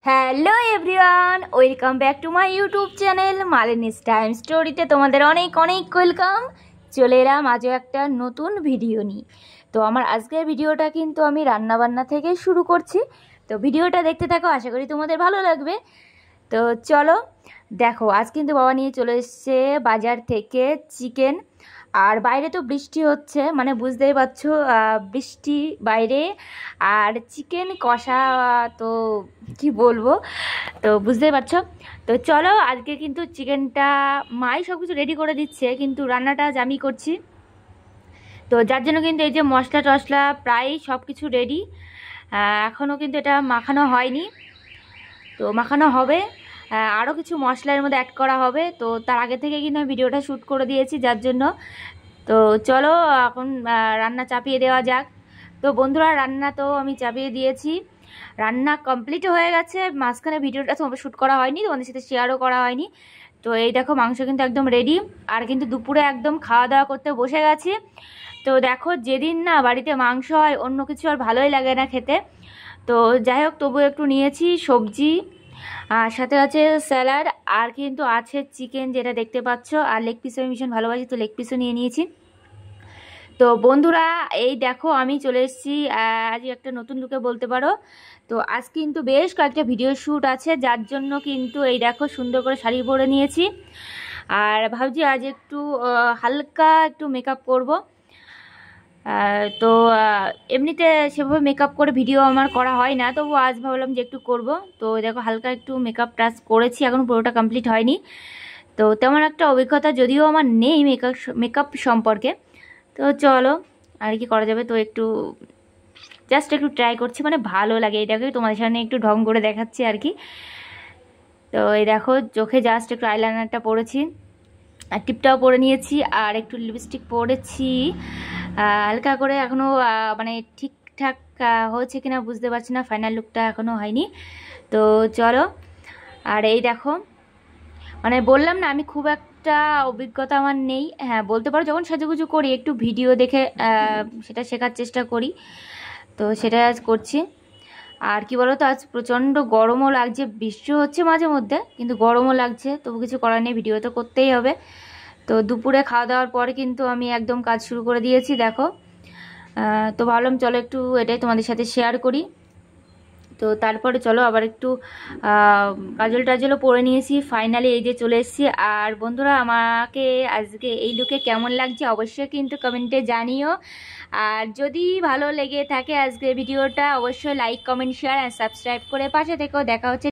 Hello everyone, welcome back to my YouTube channel Malini's time স্টোরিতে তোমাদের অনেক অনেক ওয়েলকাম। চলে এলাম আজও একটা নতুন ভিডিও নিয়ে। তো আমার আজকের ভিডিওটা কিন্তু আমি রান্নাবান্না থেকে শুরু করছি। তো ভিডিওটা দেখতে থাকো, আশা করি তোমাদের ভালো লাগবে। তো চলো দেখো, আজ কিন্তু বাবা নিয়ে চলে এসছে বাজার থেকে চিকেন। আর বাইরে তো বৃষ্টি হচ্ছে, মানে বুঝতেই পারছো, বৃষ্টি বাইরে আর চিকেন কষা, তো কি বলবো, তো বুঝতেই পারছো। তো চলো, আজকে কিন্তু চিকেনটা মাই সব কিছু রেডি করে দিচ্ছে, কিন্তু রান্নাটা আজ আমি করছি। তো যার জন্য কিন্তু এই যে মশলা টশলা প্রায় সব কিছু রেডি, এখনও কিন্তু এটা মাখানো হয়নি। তো মাখানো হবে, আরও কিছু মশলা এর মধ্যে অ্যাড করা হবে। তো তার আগে থেকে কিন্তু আমি ভিডিওটা শ্যুট করে দিয়েছি, যার জন্য। তো চলো এখন রান্না চাপিয়ে দেওয়া যাক। তো বন্ধুরা, রান্না তো আমি চাপিয়ে দিয়েছি, রান্না কমপ্লিট হয়ে গেছে। মাঝখানে ভিডিওটা তোমাদের শ্যুট করা হয়নি, তোমাদের সাথে শেয়ারও করা হয়নি। তো এই দেখো, মাংস কিন্তু একদম রেডি। আর কিন্তু দুপুরে একদম খাওয়া দাওয়া করতে বসে গেছি। তো দেখো, যেদিন না বাড়িতে মাংস হয় অন্য কিছু আর ভালোই লাগে না খেতে। তো যাই হোক, তবু একটু নিয়েছি সবজি, আর সাথে আছে স্যালাড, আর কিন্তু আছে চিকেন যেটা দেখতে পাচ্ছ। আর লেগ পিস আমি ভীষণ ভালোবাসি, তো লেগ পিসও নিয়ে নিয়েছি। তো বন্ধুরা, এই দেখো আমি চলে এসেছি আজ একটা নতুন লুকে বলতে পারো। তো আজ কিন্তু বেশ কয়েকটা ভিডিও শ্যুট আছে, যার জন্য কিন্তু এই দেখো সুন্দর করে শাড়ি পরে নিয়েছি। আর ভাবছি আজ একটু হালকা একটু মেকআপ করব। তো এমনিতে সেভাবে মেকআপ করে ভিডিও আমার করা হয় না, তবু আজ ভাবলাম যে একটু করব। তো দেখো, হালকা একটু মেকআপ টাচ করেছি, এখন পুরোটা কমপ্লিট হয়নি। তো তেমন একটা অভিজ্ঞতা যদিও আমার নেই মেকআপ সম্পর্কে। তো চলো, আর কি করা যাবে, তো একটু জাস্ট একটু ট্রাই করছি, মানে ভালো লাগে এটাকে তোমাদের সামনে একটু ঢং করে দেখাচ্ছি আর কি। তো এই দেখো, চোখে জাস্ট একটু আইলাইনারটা পরেছি, আর টিপটাও পরে নিয়েছি, আর একটু লিপস্টিক পরেছি হালকা করে। এখনও মানে ঠিকঠাক হয়েছে কিনা বুঝতে পারছি না, ফাইনাল লুকটা এখনও হয়নি। তো চলো, আর এই দেখো, মানে বললাম না আমি খুব একটা অভিজ্ঞতা আমার নেই। হ্যাঁ, বলতে পারো যখন সাজুগুজু করি একটু ভিডিও দেখে সেটা শেখার চেষ্টা করি, তো সেটাই আজ করছি। আর কি বলো তো, আজ প্রচণ্ড গরমও লাগছে, বৃষ্টি হচ্ছে মাঝে মধ্যে, কিন্তু গরমও লাগছে, তবু কিছু করার নেই, ভিডিও তো করতেই হবে। তো দুপুরে খাওয়া দাওয়ার পরে কিন্তু আমি একদম কাজ শুরু করে দিয়েছি দেখো। তো ভাবলাম চলো একটু এটাই তোমাদের সাথে শেয়ার করি। তো তারপরে চলো আবার একটু কাজল টাজলও পরে নিয়েছি, ফাইনালি এই যে চলে এসেছি। আর বন্ধুরা, আমাকে আজকে এই লুকে কেমন লাগছে অবশ্যই কিন্তু কমেন্টে জানিও। আর যদি ভালো লেগে থাকে আজকে ভিডিওটা, অবশ্যই লাইক কমেন্ট শেয়ার আর সাবস্ক্রাইব করে পাশে থেকেও। দেখা হচ্ছে